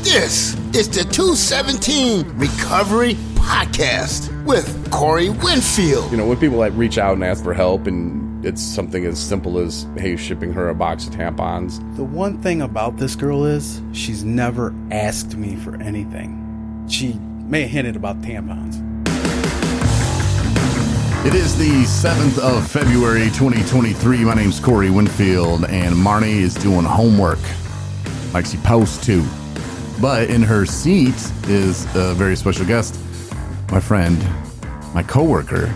This is the 217 Recovery Podcast with Corey Winfield. You know, when people reach out and ask for help and it's something as simple as, hey, shipping her a box of tampons. The one thing about this girl is she's never asked me for anything. She may have hinted about tampons. It is the 7th of February, 2023. My name's Corey Winfield, and Marnie is doing homework like she's supposed to. But in her seat is a very special guest, my friend, my coworker,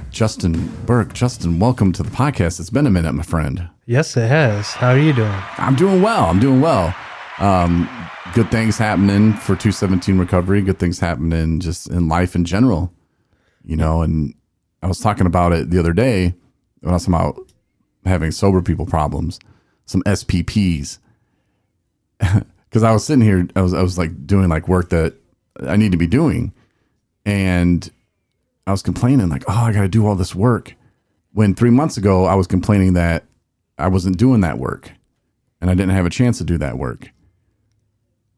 Justin Burke. Justin, welcome to the podcast. It's been a minute, my friend. Yes, it has. How are you doing? I'm doing well. Good things happening for 217 Recovery. Good things happening just in life in general, you know. And I was talking about it the other day when I was talking about having sober people problems, some SPPs. Because I was sitting here, I was like doing like work that I need to be doing, and I was complaining like, oh, I got to do all this work. When 3 months ago, I was complaining that I wasn't doing that work, and I didn't have a chance to do that work.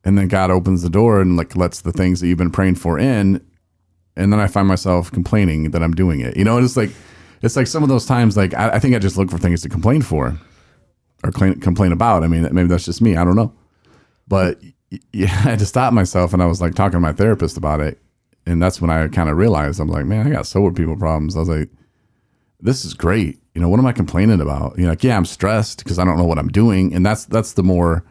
And then God opens the door and like lets the things that you've been praying for in, and then I find myself complaining that I'm doing it. You know, it's like some of those times, like I think I just look for things to complain for or complain about. I mean, maybe that's just me. I don't know. But yeah, I had to stop myself, and I was like talking to my therapist about it. And that's when I kind of realized, I'm like, man, I got sober people problems. I was like, this is great. You know, what am I complaining about? You know, like, yeah, I'm stressed because I don't know what I'm doing. And that's the more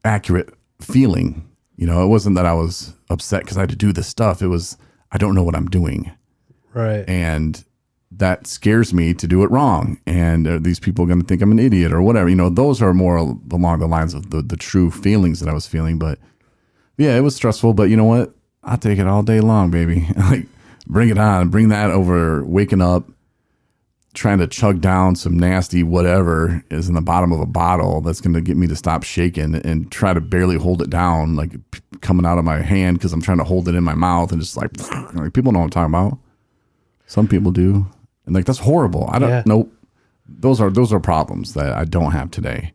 accurate feeling. You know, it wasn't that I was upset because I had to do this stuff. It was, I don't know what I'm doing. Right. And that scares me to do it wrong. And are these people going to think I'm an idiot or whatever? You know, those are more along the lines of the true feelings that I was feeling. But yeah, it was stressful. But you know what? I'll take it all day long, baby. Like, bring it on. Bring that over waking up, trying to chug down some nasty whatever is in the bottom of a bottle that's going to get me to stop shaking and try to barely hold it down, like coming out of my hand because I'm trying to hold it in my mouth and just like people know what I'm talking about. Some people do. And like, that's horrible. I don't know. Those are problems that I don't have today.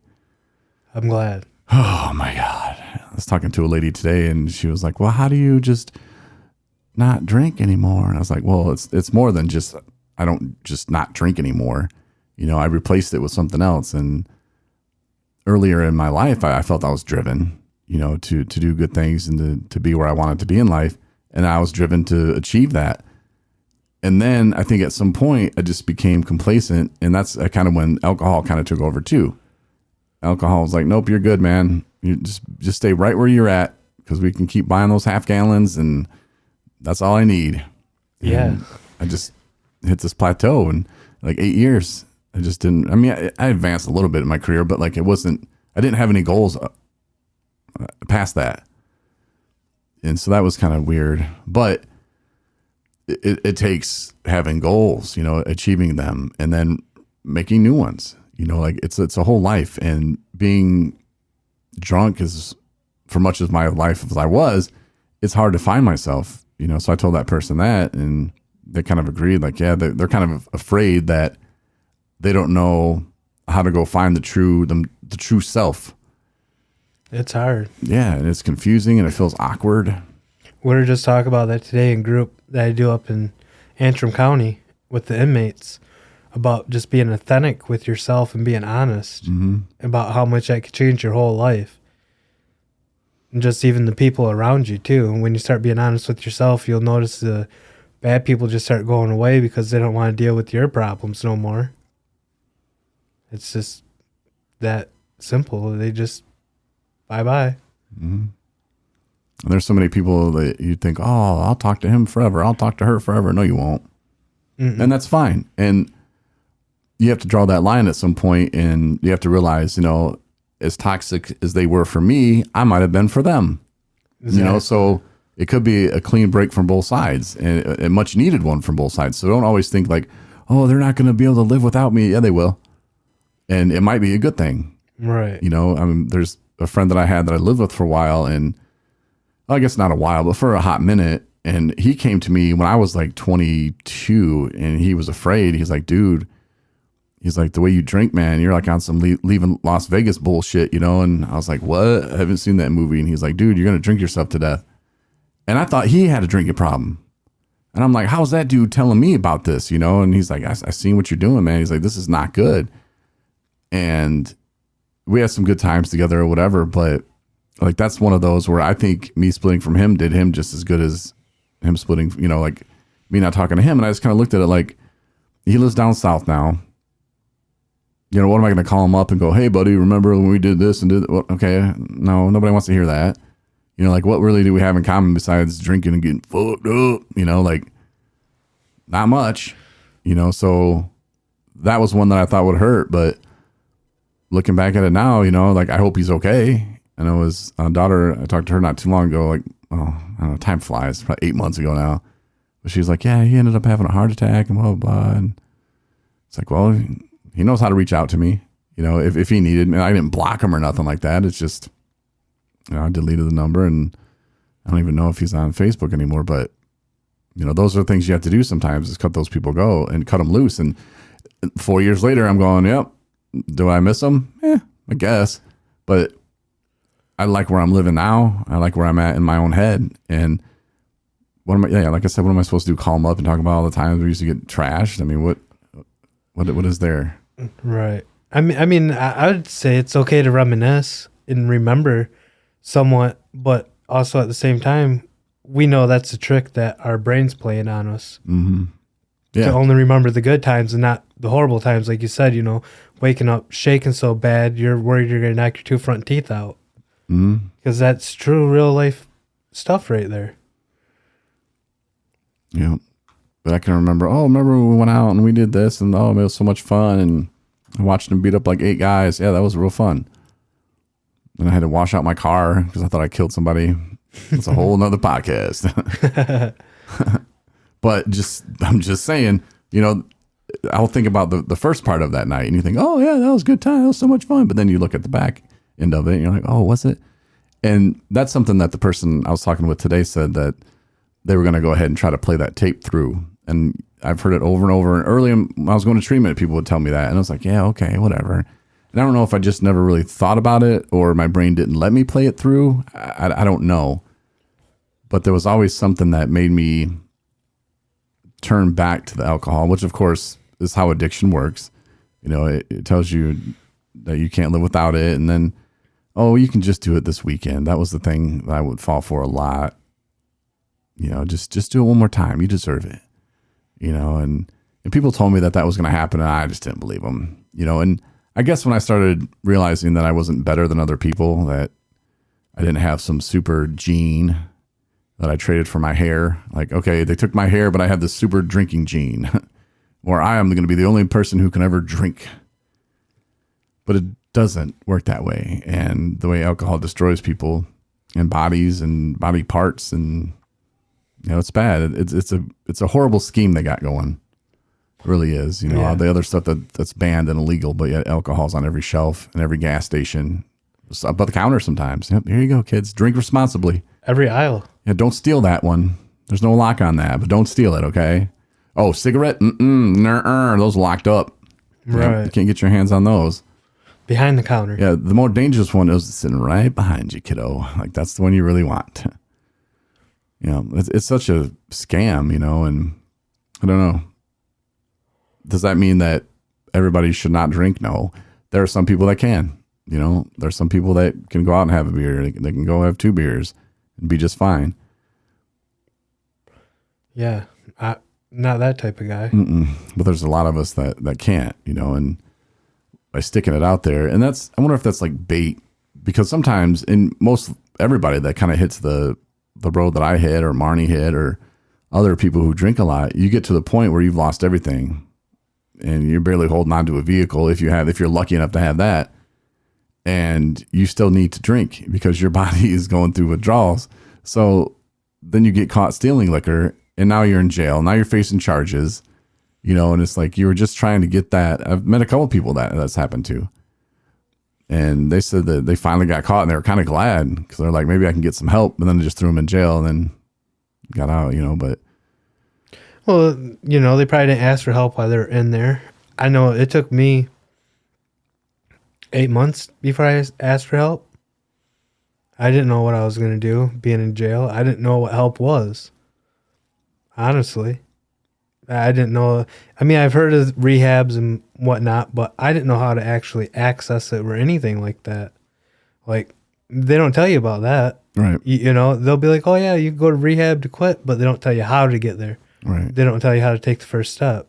I'm glad. Oh my God. I was talking to a lady today and she was like, well, how do you just not drink anymore? And I was like, well, it's more than just, I don't just not drink anymore. You know, I replaced it with something else. And earlier in my life, I felt I was driven, you know, to do good things and to be where I wanted to be in life. And I was driven to achieve that. And then I think at some point I just became complacent, and that's kind of when alcohol kind of took over too. Alcohol was like, nope, you're good, man. You just stay right where you're at because we can keep buying those half gallons, and that's all I need. Yeah. And I just hit this plateau, and like 8 years, I just didn't. I mean, I advanced a little bit in my career, but like it wasn't. I didn't have any goals past that, and so that was kind of weird, but. It takes having goals, you know, achieving them and then making new ones, you know, like it's a whole life. And being drunk is, for much of my life as I was, it's hard to find myself, you know. So I told that person that, and they kind of agreed, like, yeah, they're kind of afraid that they don't know how to go find the true self. It's hard. Yeah. And it's confusing and it feels awkward. We were just talking about that today in group that I do up in Antrim County with the inmates about just being authentic with yourself and being honest about how much that could change your whole life. And just even the people around you too. And when you start being honest with yourself, you'll notice the bad people just start going away because they don't want to deal with your problems no more. It's just that simple. They just bye-bye. Mm-hmm. And there's so many people that you think, oh, I'll talk to him forever. I'll talk to her forever. No, you won't. Mm-mm. And that's fine. And you have to draw that line at some point, and you have to realize, you know, as toxic as they were for me, I might have been for them. Exactly. You know, so it could be a clean break from both sides, and a much needed one from both sides. So don't always think like, oh, they're not going to be able to live without me. Yeah, they will. And it might be a good thing. Right. You know, I mean, there's a friend that I had that I lived with for a while, and I guess not a while, but for a hot minute. And he came to me when I was like 22, and he was afraid. He's like, dude, he's like, the way you drink, man, you're like on some leaving Las Vegas bullshit, you know? And I was like, what? I haven't seen that movie. And he's like, dude, you're going to drink yourself to death. And I thought he had a drinking problem. And I'm like, how's that dude telling me about this, you know? And he's like, I seen what you're doing, man. He's like, this is not good. And we had some good times together or whatever, but like, that's one of those where I think me splitting from him did him just as good as him splitting, you know, like me not talking to him. And I just kind of looked at it like, he lives down south now. You know, what am I going to call him up and go, hey, buddy, remember when we did this and did, well, okay, no, nobody wants to hear that. You know, like, what really do we have in common besides drinking and getting fucked up? You know, like, not much, you know, so that was one that I thought would hurt. But looking back at it now, you know, like, I hope he's okay. And it was a daughter, I talked to her not too long ago, like, oh, I don't know, time flies, probably 8 months ago now. But she was like, yeah, he ended up having a heart attack and blah, blah, blah. And it's like, well, he knows how to reach out to me, you know, if he needed me. I didn't block him or nothing like that. It's just, you know, I deleted the number, and I don't even know if he's on Facebook anymore. But, you know, those are things you have to do sometimes, is cut those people go and cut them loose. And 4 years later, I'm going, yep, do I miss them? Yeah, I guess. But I like where I'm living now. I like where I'm at in my own head. And what am I, yeah, like I said, what am I supposed to do? Call them up and talk about all the times we used to get trashed? I mean, what is there? Right. I mean, I would say it's okay to reminisce and remember somewhat, but also at the same time, we know that's a trick that our brain's playing on us. Mm-hmm. Yeah. To only remember the good times and not the horrible times. Like you said, you know, waking up shaking so bad, you're worried you're going to knock your 2 front teeth out. Because that's true real life stuff right there. Yeah. But I can remember, remember when we went out and we did this, and it was so much fun, and I watched him beat up like 8 guys. Yeah, that was real fun. And I had to wash out my car because I thought I killed somebody. It's a whole nother podcast. But I'm just saying, you know, I'll think about the first part of that night, and you think, oh yeah, that was a good time. That was so much fun. But then you look at the back end of it, and you're like, oh, was it? And that's something that the person I was talking with today said, that they were going to go ahead and try to play that tape through. And I've heard it over and over. And early when I was going to treatment, people would tell me that. And I was like, yeah, okay, whatever. And I don't know if I just never really thought about it, or my brain didn't let me play it through. I don't know. But there was always something that made me turn back to the alcohol, which of course is how addiction works. You know, it tells you that you can't live without it. And then, you can just do it this weekend. That was the thing that I would fall for a lot. You know, just do it one more time. You deserve it. You know, and people told me that was going to happen, and I just didn't believe them. You know, and I guess when I started realizing that I wasn't better than other people, that I didn't have some super gene that I traded for my hair. Like, okay, they took my hair, but I have this super drinking gene, or I am going to be the only person who can ever drink. But it doesn't work that way. And the way alcohol destroys people and bodies and body parts, and you know, it's bad. It's a horrible scheme they got going. It really is. You know, all the other stuff that's banned and illegal, but yet alcohol's on every shelf and every gas station. It's up at the counter sometimes. Yep, here you go, kids. Drink responsibly. Every aisle. Yeah, don't steal that one. There's no lock on that, but don't steal it, okay? Oh, cigarette? Those locked up. Right. Yeah, you can't get your hands on those. Behind the counter. Yeah, the more dangerous one is sitting right behind you, kiddo. Like, that's the one you really want. You know, it's such a scam, you know, and I don't know. Does that mean that everybody should not drink? No. There are some people that can. You know, there's some people that can go out and have a beer. They can go have 2 beers and be just fine. Yeah, not that type of guy. But there's a lot of us that can't, you know, and by sticking it out there, and I wonder if that's like bait, because sometimes everybody that kind of hits the road that I hit, or Marnie hit, or other people who drink a lot, you get to the point where you've lost everything and you're barely holding on to a vehicle, if you're lucky enough to have that, and you still need to drink because your body is going through withdrawals. So then you get caught stealing liquor, and now you're in jail. Now you're facing charges, you know, and it's like you were just trying to get that. I've met a couple people that's happened to. And they said that they finally got caught, and they were kind of glad, because they're like, maybe I can get some help. And then they just threw them in jail and then got out, you know. But well, you know, they probably didn't ask for help while they were in there. I know it took me 8 months before I asked for help. I didn't know what I was going to do being in jail. I didn't know what help was. Honestly. I didn't know. I mean, I've heard of rehabs and whatnot, but I didn't know how to actually access it or anything like that. Like, they don't tell you about that. Right. You know, they'll be like, oh, yeah, you can go to rehab to quit, but they don't tell you how to get there. Right. They don't tell you how to take the first step,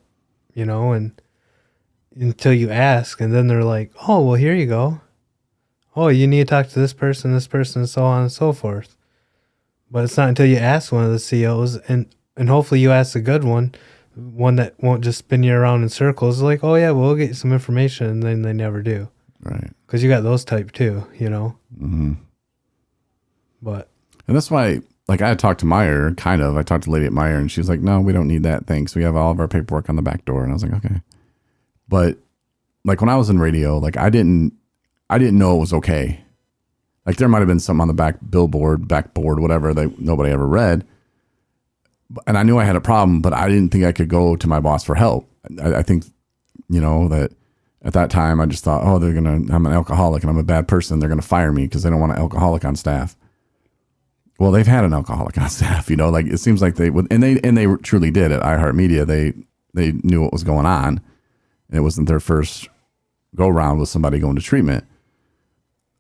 you know, and until you ask, and then they're like, oh, well, here you go. Oh, you need to talk to this person, and so on and so forth. But it's not until you ask one of the COs, and hopefully you ask a good one that won't just spin you around in circles, like, oh, yeah, we'll get you some information, and then they never do. Right. Because you got those type too, you know? Mm-hmm. But. And that's why, like, I talked to Meyer, kind of. I talked to the lady at Meyer, and she was like, no, we don't need that, thanks. We have all of our paperwork on the back door. And I was like, okay. But, like, when I was in radio, like, I didn't know it was okay. Like, there might have been something on the backboard, whatever, that nobody ever read. And I knew I had a problem, but I didn't think I could go to my boss for help. I think, you know, that at that time I just thought, oh, I'm an alcoholic and I'm a bad person. They're going to fire me because they don't want an alcoholic on staff. Well, they've had an alcoholic on staff, you know, like it seems like they would, and they truly did at iHeartMedia. They knew what was going on, and it wasn't their first go round with somebody going to treatment.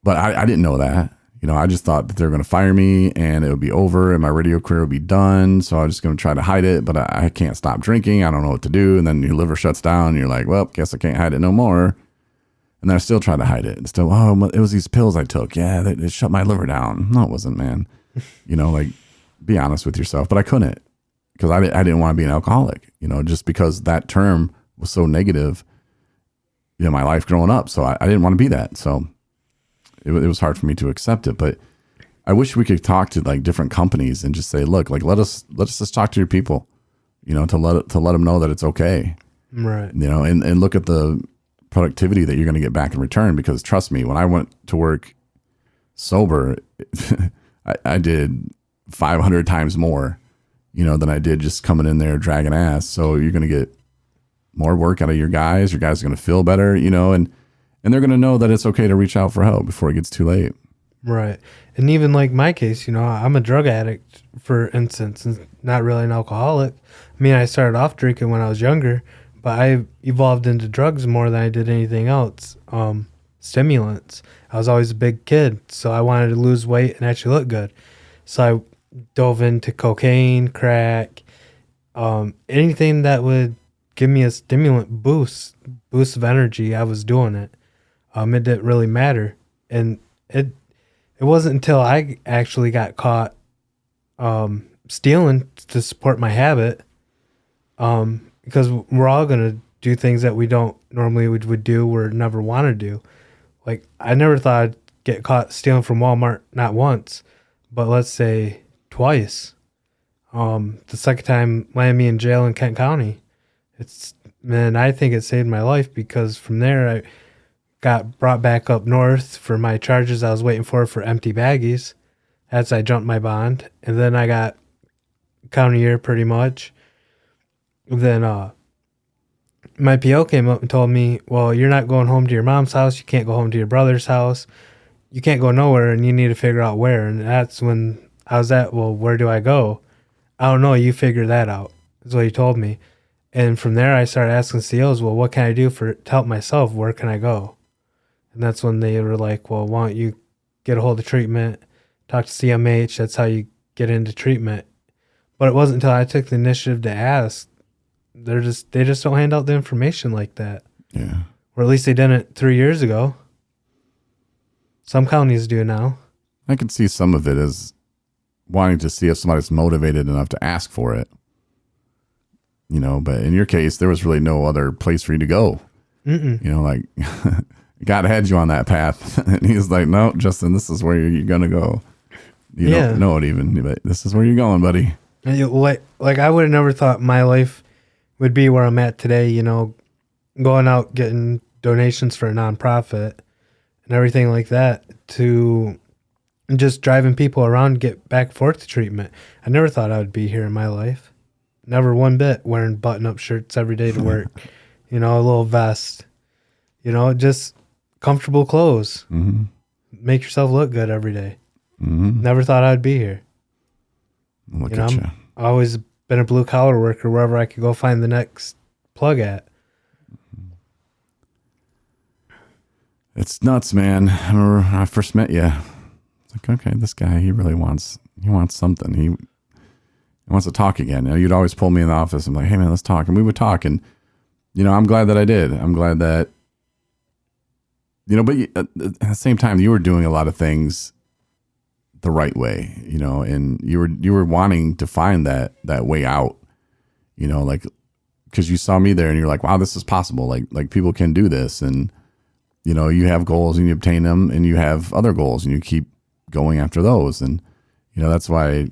But I didn't know that. You know, I just thought that they were going to fire me and it would be over and my radio career would be done. So I was just going to try to hide it, but I can't stop drinking. I don't know what to do. And then your liver shuts down and you're like, well, guess I can't hide it no more. And then I still try to hide it. And still, oh, it was these pills I took. Yeah, they shut my liver down. No, it wasn't, man. You know, like, be honest with yourself. But I couldn't because I didn't want to be an alcoholic, you know, just because that term was so negative, you know, my life growing up. So I didn't want to be that. So it was hard for me to accept it, but I wish we could talk to like different companies and just say, look, like let us just talk to your people, you know, to let them know that it's okay, Right. you know, and look at the productivity that you're going to get back in return. Because trust me, when I went to work sober, I did 500 times more, you know, than I did just coming in there dragging ass. So you're going to get more work out of your guys. Your guys are going to feel better, you know, and they're going to know that it's okay to reach out for help before it gets too late. Right. And even like my case, you know, I'm a drug addict, for instance, and not really an alcoholic. I mean, I started off drinking when I was younger, but I evolved into drugs more than I did anything else. Stimulants. I was always a big kid, so I wanted to lose weight and actually look good. So I dove into cocaine, crack, anything that would give me a stimulant boost of energy. I was doing it. It didn't really matter. And it wasn't until I actually got caught stealing to support my habit, because we're all going to do things that we don't normally would do or never want to do. Like, I never thought I'd get caught stealing from Walmart, not once, but let's say twice. The second time landed me in jail in Kent County. I think it saved my life, because from there I got brought back up north for my charges I was waiting for empty baggies. As I jumped my bond, and then I got county year pretty much. Then my PO came up and told me, well, you're not going home to your mom's house. You can't go home to your brother's house. You can't go nowhere, and you need to figure out where. And that's when I was at, well, where do I go? I don't know. You figure that out. That's what he told me. And from there, I started asking COs, well, what can I do to help myself? Where can I go? And that's when they were like, well, why don't you get a hold of treatment, talk to CMH. That's how you get into treatment. But it wasn't until I took the initiative to ask. They just don't hand out the information like that. Yeah. Or at least they didn't 3 years ago. Some counties do now. I can see some of it as wanting to see if somebody's motivated enough to ask for it. You know, but in your case, there was really no other place for you to go. You know, like God had you on that path, and he's like, no, Justin, this is where you're going to go. You don't know it even, but this is where you're going, buddy. Like I would have never thought my life would be where I'm at today, you know, going out, getting donations for a nonprofit and everything like that, to just driving people around to get back and forth to treatment. I never thought I would be here in my life. Never one bit, wearing button-up shirts every day to work. a little vest, just comfortable clothes. Mm-hmm. Make yourself look good every day. Mm-hmm. Never thought I'd be here. Look at you. I've always been a blue collar worker wherever I could go find the next plug at. It's nuts, man. I remember when I first met you. It's like, okay, this guy, he wants something. He wants to talk again. You'd always pull me in the office. I'm like, hey man, let's talk. And we would talk. And, I'm glad that I did. I'm glad that, but at the same time, you were doing a lot of things the right way, and you were wanting to find that way out, like, because you saw me there and you're like, wow, this is possible. Like people can do this. And, you have goals and you obtain them, and you have other goals and you keep going after those. And, that's why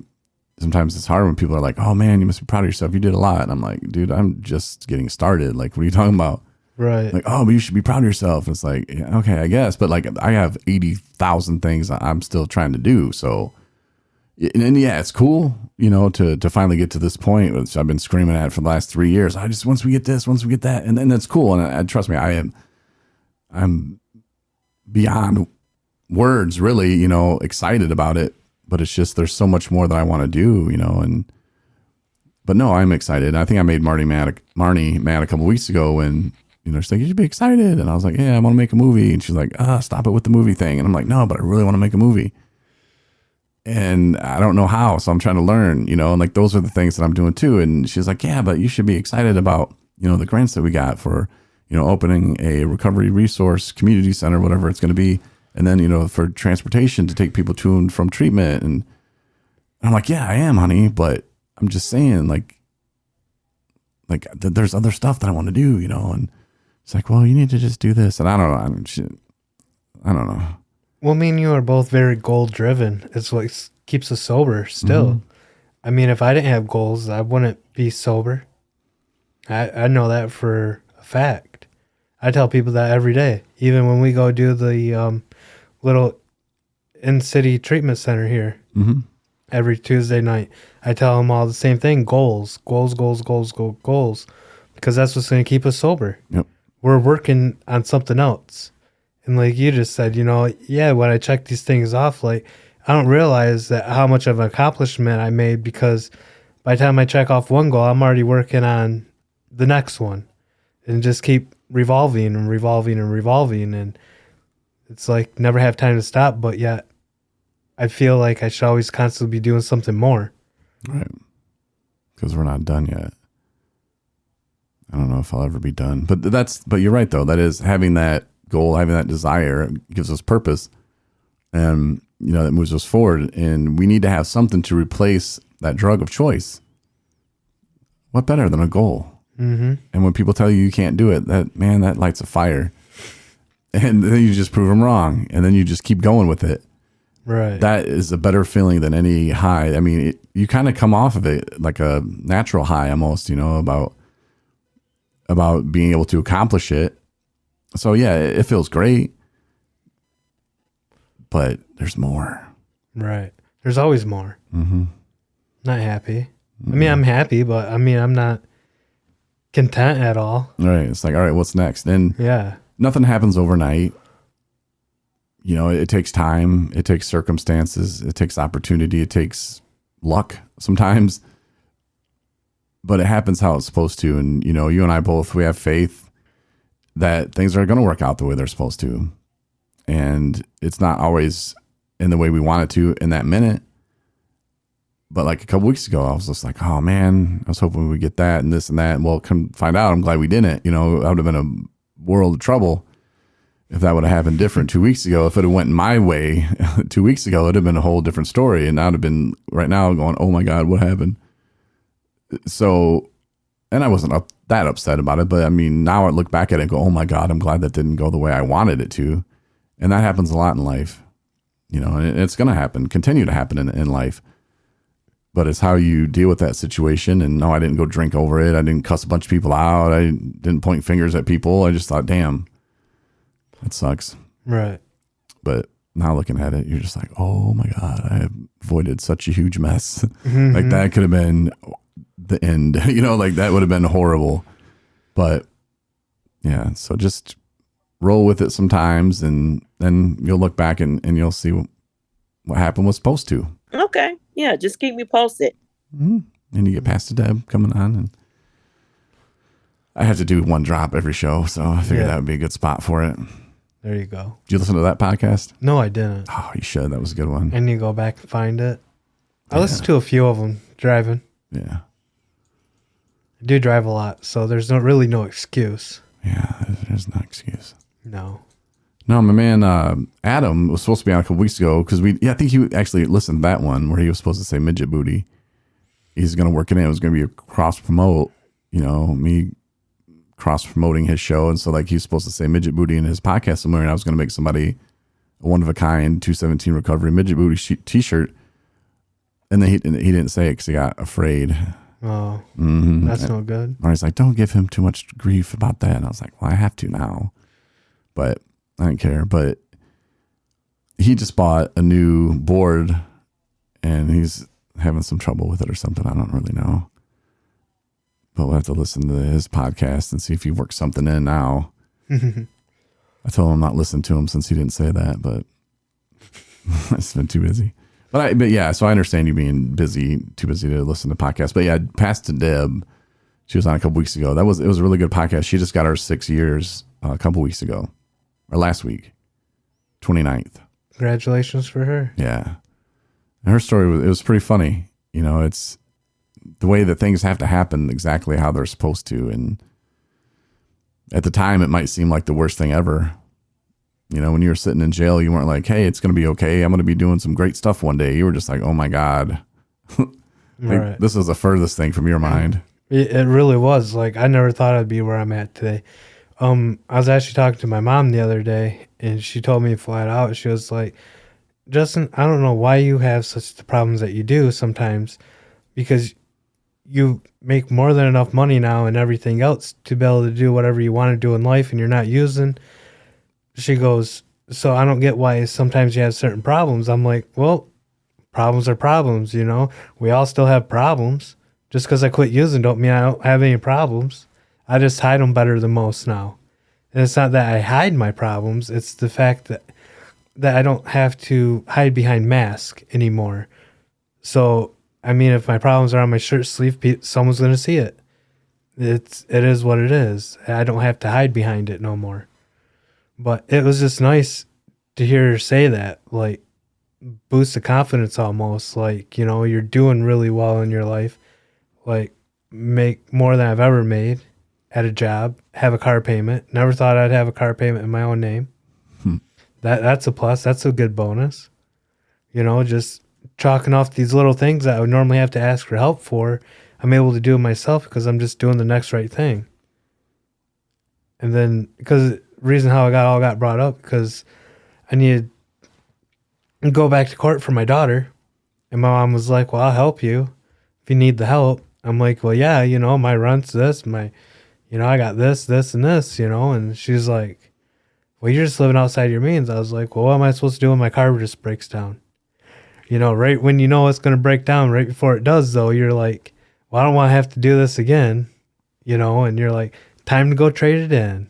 sometimes it's hard when people are like, oh man, you must be proud of yourself. You did a lot. And I'm like, dude, I'm just getting started. Like, what are you talking about? Right. Like, oh, but you should be proud of yourself. It's like, yeah, okay, I guess. But like, I have 80,000 things I'm still trying to do. So, and yeah, it's cool, to finally get to this point, which I've been screaming at for the last 3 years. Once we get this, once we get that, and then that's cool. And trust me, I'm beyond words, really, excited about it. But it's just, there's so much more that I want to do, but no, I'm excited. I think I made Marnie mad a couple weeks ago when, she's like, you should be excited. And I was like, yeah, I want to make a movie. And she's like, stop it with the movie thing. And I'm like, no, but I really want to make a movie. And I don't know how. So I'm trying to learn, and like, those are the things that I'm doing too. And she's like, yeah, but you should be excited about, the grants that we got for, opening a recovery resource community center, whatever it's going to be. And then, for transportation to take people to and from treatment. And I'm like, yeah, I am, honey. But I'm just saying, like there's other stuff that I want to do, and it's like, well, you need to just do this. And I don't know. I don't know. Well, me and you are both very goal driven. It's what keeps us sober still. Mm-hmm. I mean, if I didn't have goals, I wouldn't be sober. I know that for a fact. I tell people that every day. Even when we go do the little in-city treatment center here every Tuesday night, I tell them all the same thing: goals, goals, goals, goals, goals, goals, because that's what's going to keep us sober. Yep. We're working on something else. And like you just said, when I check these things off, like, I don't realize that how much of an accomplishment I made, because by the time I check off one goal, I'm already working on the next one, and just keep revolving and revolving and revolving. And it's like never have time to stop, but yet I feel like I should always constantly be doing something more. Right. Because we're not done yet. I don't know if I'll ever be done. But you're right, though. That is, having that goal, having that desire gives us purpose. And, that moves us forward. And we need to have something to replace that drug of choice. What better than a goal? Mm-hmm. And when people tell you can't do it, that lights a fire. And then you just prove them wrong. And then you just keep going with it. Right. That is a better feeling than any high. I mean, you kind of come off of it like a natural high almost, about being able to accomplish it. So yeah, it feels great, but there's more. Right. There's always more. Mm-hmm. Not happy. I mean, I'm happy, but I'm not content at all. Right. It's like, all right, what's next? And yeah, nothing happens overnight. It takes time. It takes circumstances. It takes opportunity. It takes luck sometimes. But it happens how it's supposed to. And, you and I both, we have faith that things are going to work out the way they're supposed to. And it's not always in the way we want it to in that minute. But like a couple weeks ago, I was just like, oh man, I was hoping we would get that and this and that. And well, come find out, I'm glad we didn't. I would have been a world of trouble if that would have happened different 2 weeks ago. If it had went my way 2 weeks ago, it'd have been a whole different story. And I would have been right now going, oh my God, what happened? So, and I wasn't that upset about it, but I mean, now I look back at it and go, oh my God, I'm glad that didn't go the way I wanted it to. And that happens a lot in life, and it's going to happen, continue to happen in life. But it's how you deal with that situation. And no, I didn't go drink over it. I didn't cuss a bunch of people out. I didn't point fingers at people. I just thought, damn, that sucks. right. But now looking at it, you're just like, oh my God, I avoided such a huge mess. Like that could have been the end, like that would have been horrible. But Yeah. So just roll with it sometimes, and then you'll look back and you'll see what happened was supposed to. Okay. Yeah, just keep me posted. And you get past the Deb coming on, and I have to do one drop every show, so I figured that would be a good spot for it. There you go. Did you listen to that podcast? No, I didn't. Oh, you should. That was a good one. I need to go back and find it. I listened to a few of them driving. Yeah. I do drive a lot, so there's really no excuse. Yeah, there's no excuse. No. No, my man Adam was supposed to be on a couple weeks ago because I think he actually listened to that one where he was supposed to say midget booty. He's going to work it in. It was going to be a cross promote, me cross promoting his show. And so like he was supposed to say midget booty in his podcast somewhere. And I was going to make somebody a one of a kind 217 recovery midget booty t-shirt. And then he didn't say it because he got afraid. Oh, that's no good. Or he's like, don't give him too much grief about that. And I was like, well, I have to now. But I don't care. But he just bought a new board and he's having some trouble with it or something. I don't really know. But we'll have to listen to his podcast and see if he works something in now. I told him I'm not listening to him since he didn't say that, but I've been too busy. But yeah, so I understand you being busy, too busy to listen to podcasts. But yeah, passed to Deb. She was on a couple weeks ago. It was a really good podcast. She just got her 6 years a couple weeks ago, or last week, 29th. Congratulations for her. Yeah. And her story was pretty funny. It's the way that things have to happen exactly how they're supposed to. And at the time, it might seem like the worst thing ever. When you were sitting in jail, you weren't like, hey, it's going to be okay. I'm going to be doing some great stuff one day. You were just like, oh my God. Right. This is the furthest thing from your mind. It really was. Like, I never thought I'd be where I'm at today. I was actually talking to my mom the other day, and she told me flat out, she was like, Justin, I don't know why you have such the problems that you do sometimes, because you make more than enough money now and everything else to be able to do whatever you want to do in life, and you're not using. She goes, so I don't get why sometimes you have certain problems. I'm like, well, problems are problems, We all still have problems. Just because I quit using don't mean I don't have any problems. I just hide them better than most now. And it's not that I hide my problems. It's the fact that I don't have to hide behind mask anymore. So, I mean, if my problems are on my shirt sleeve, someone's going to see it. It is what it is. I don't have to hide behind it no more. But it was just nice to hear her say that, like, boost the confidence almost. Like, you're doing really well in your life. Like, make more than I've ever made at a job, have a car payment. Never thought I'd have a car payment in my own name. That's a plus. That's a good bonus. Just chalking off these little things that I would normally have to ask for help for. I'm able to do it myself because I'm just doing the next right thing. And then, because reason how I got brought up, because I needed to go back to court for my daughter, and my mom was like, well, I'll help you if you need the help. I'm like, well, yeah, my rent's this, I got this, and this, and she's like, well, you're just living outside your means. I was like, well, what am I supposed to do when my car just breaks down? Right when it's going to break down, right before it does, though, you're like, well, I don't want to have to do this again, and you're like, time to go trade it in.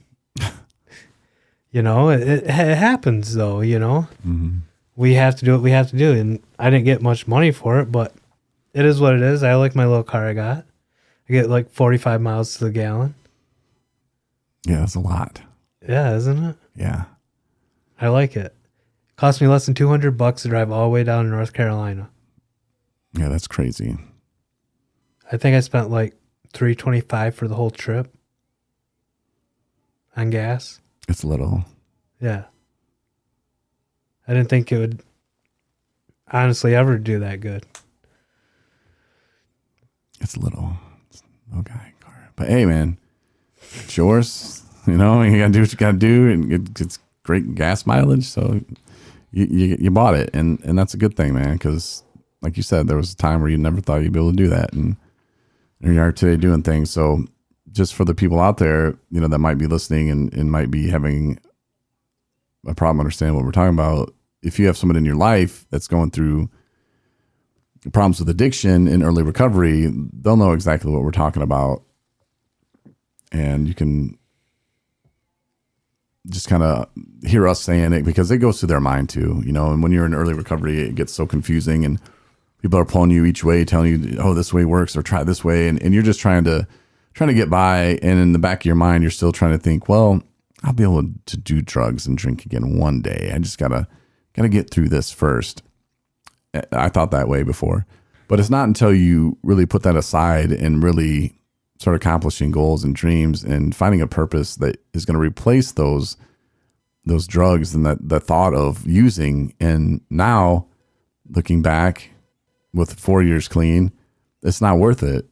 It happens, though, Mm-hmm. We have to do what we have to do. And I didn't get much money for it, but it is what it is. I like my little car I got. I get like 45 miles to the gallon. Yeah, that's a lot. Yeah, isn't it? Yeah. I like it. Cost me less than $200 to drive all the way down to North Carolina. Yeah, that's crazy. I think I spent like $325 for the whole trip on gas. It's little. Yeah. I didn't think it would honestly ever do that good. It's little. It's okay. But hey, man, it's yours. You got to do what you got to do, and it's great gas mileage. So you bought it, and that's a good thing, man. Because like you said, there was a time where you never thought you'd be able to do that, and here you are today doing things. So just for the people out there, that might be listening and might be having a problem understanding what we're talking about. If you have someone in your life that's going through problems with addiction in early recovery, they'll know exactly what we're talking about. And you can just kind of hear us saying it because it goes through their mind too, you know. And when you're in early recovery, it gets so confusing and people are pulling you each way, telling you, oh, this way works or try this way. And you're just trying to get by. And in the back of your mind, you're still trying to think, well, I'll be able to do drugs and drink again one day. I just gotta get through this first. I thought that way before, but it's not until you really put that aside and really start accomplishing goals and dreams and finding a purpose that is going to replace those drugs and that thought of using. And now looking back with 4 years clean, it's not worth it.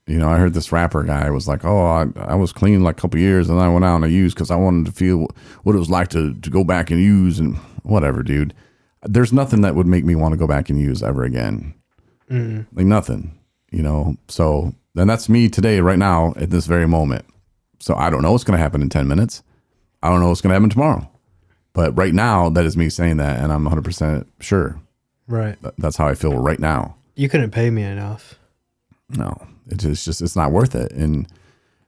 You know, I heard this rapper guy was like, oh, I was clean like a couple years and I went out and I used because I wanted to feel what it was like to go back and use and whatever, dude. There's nothing that would make me want to go back and use ever again. Like nothing, you know? So then that's me today, right now, at this very moment. So I don't know what's going to happen in 10 minutes. I don't know what's going to happen tomorrow. But right now, that is me saying that. And I'm 100% sure. Right. That's how I feel right now. You couldn't pay me enough. No, it's not worth it. And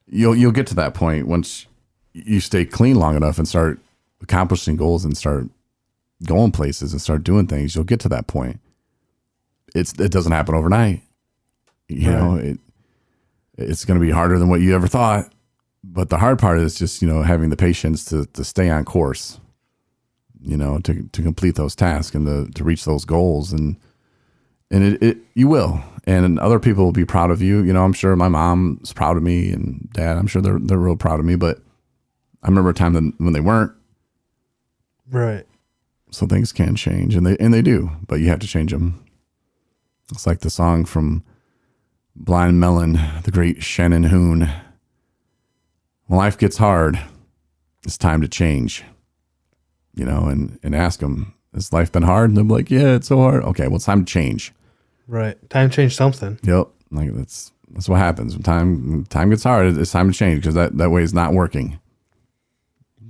you'll get to that point once you stay clean long enough and start accomplishing goals and start going places and start doing things. You'll get to that point. It doesn't happen overnight. You know, it's going to be harder than what you ever thought. But the hard part is just, you know, having the patience to stay on course, you know, to complete those tasks and to reach those goals. And you will. And other people will be proud of you. You know, I'm sure my mom's proud of me and dad, I'm sure they're real proud of me. But I remember a time when they weren't. Right. So things can change and they do, but you have to change them. It's like the song from Blind Melon, the great Shannon Hoon. When life gets hard, it's time to change, you know, and ask them, has life been hard? And they'll be like, yeah, it's so hard. Okay, well, it's time to change. Right. Time to change something. Yep. Like that's what happens when time gets hard. It's time to change because that way is not working.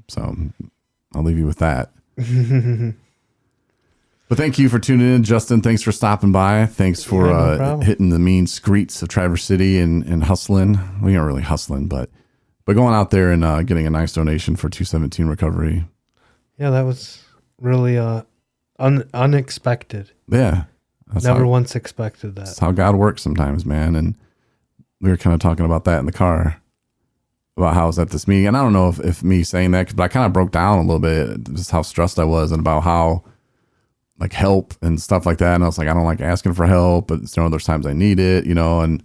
So I'll leave you with that. But thank you for tuning in, Justin. Thanks for stopping by. Thanks for no hitting the mean streets of Traverse City and hustling. We aren't really hustling, but going out there and getting a nice donation for 217 Recovery. Yeah, that was really unexpected. Yeah. Never once expected that. That's how God works sometimes, man. And we were kind of talking about that in the car, about how I was at this meeting. And I don't know if me saying that, but I kind of broke down a little bit, just how stressed I was and about how like help and stuff like that. And I was like, I don't like asking for help, but you know, there's times I need it, you know, and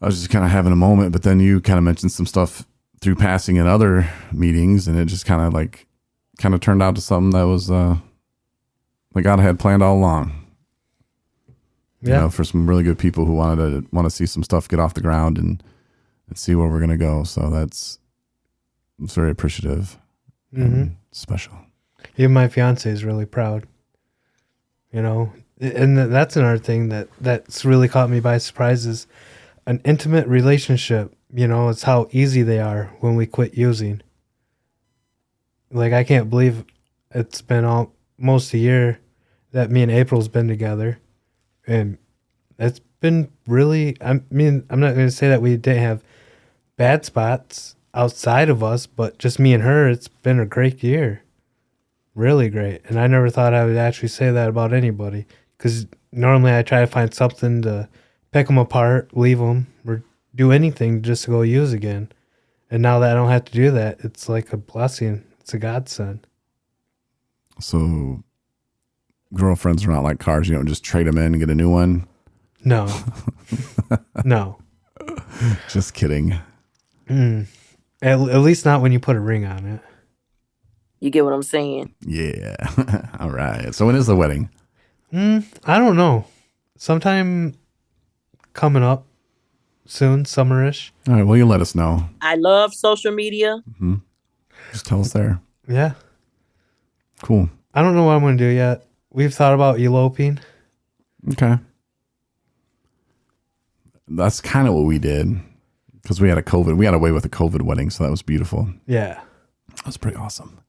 I was just kind of having a moment, but then you kind of mentioned some stuff through passing in other meetings and it just kind of turned out to something that was, like God had planned all along. Yeah. You know, for some really good people who want to see some stuff get off the ground and see where we're going to go. So it's very appreciative and special. Even my fiance is really proud, you know, and that's another thing that's really caught me by surprise is an intimate relationship. You know, it's how easy they are when we quit using. Like, I can't believe it's been almost a year that me and April's been together, and it's been really, I mean, I'm not going to say that we didn't have bad spots outside of us, but just me and her, it's been a great year. Really great. And I never thought I would actually say that about anybody, because normally I try to find something to pick them apart, leave them, or do anything just to go use again. And now that I don't have to do that, it's like a blessing. It's a godsend. So girlfriends are not like cars. You don't just trade them in and get a new one. No. No. Just kidding. At least not when you put a ring on it. You get what I'm saying? Yeah. All right. So when is the wedding? I don't know. Sometime coming up soon, summerish. All right. Well, you let us know. I love social media. Just tell us there. Yeah. Cool. I don't know what I'm going to do yet. We've thought about eloping. Okay. That's kind of what we did because we had we got away with a COVID wedding. So that was beautiful. Yeah. That was pretty awesome.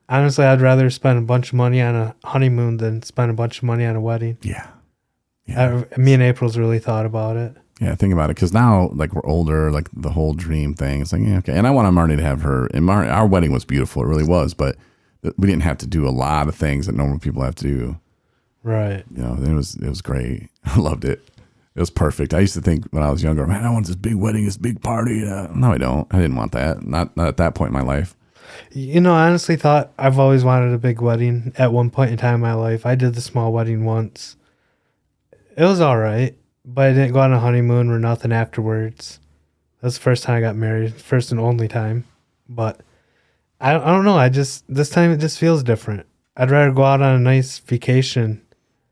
Honestly, I'd rather spend a bunch of money on a honeymoon than spend a bunch of money on a wedding. Yeah. Me and April's really thought about it. Yeah, think about it. Because now, like, we're older, like, the whole dream thing. It's like, yeah, okay. And I wanted Marnie to have her. And our wedding was beautiful. It really was. But we didn't have to do a lot of things that normal people have to do. Right. You know, it was great. I loved it. It was perfect. I used to think when I was younger, man, I want this big wedding, this big party. No, I don't. I didn't want that. Not at that point in my life. You know, I honestly thought I've always wanted a big wedding at one point in time in my life. I did the small wedding once. It was all right, but I didn't go on a honeymoon or nothing afterwards. That's the first time I got married, first and only time. But I don't know. This time it just feels different. I'd rather go out on a nice vacation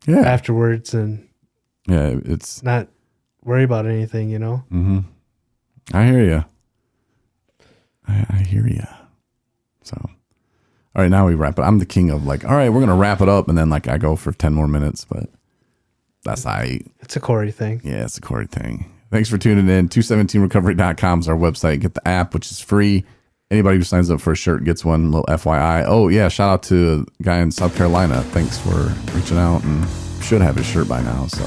afterwards and it's not worry about anything, you know? Mm-hmm. I hear you. I hear you. So, all right, now we wrap it. I'm the king of like, all right, we're going to wrap it up. And then like I go for 10 more minutes, but that's It's a Corey thing. Yeah, it's a Corey thing. Thanks for tuning in. 217recovery.com is our website. Get the app, which is free. Anybody who signs up for a shirt gets one. Little FYI. Oh yeah, shout out to a guy in South Carolina. Thanks for reaching out, and should have his shirt by now. So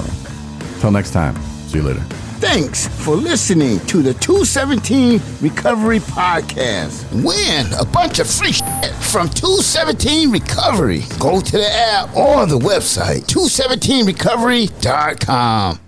until next time, see you later. Thanks for listening to the 217 Recovery Podcast. Win a bunch of free shit from 217 Recovery. Go to the app or the website, 217recovery.com.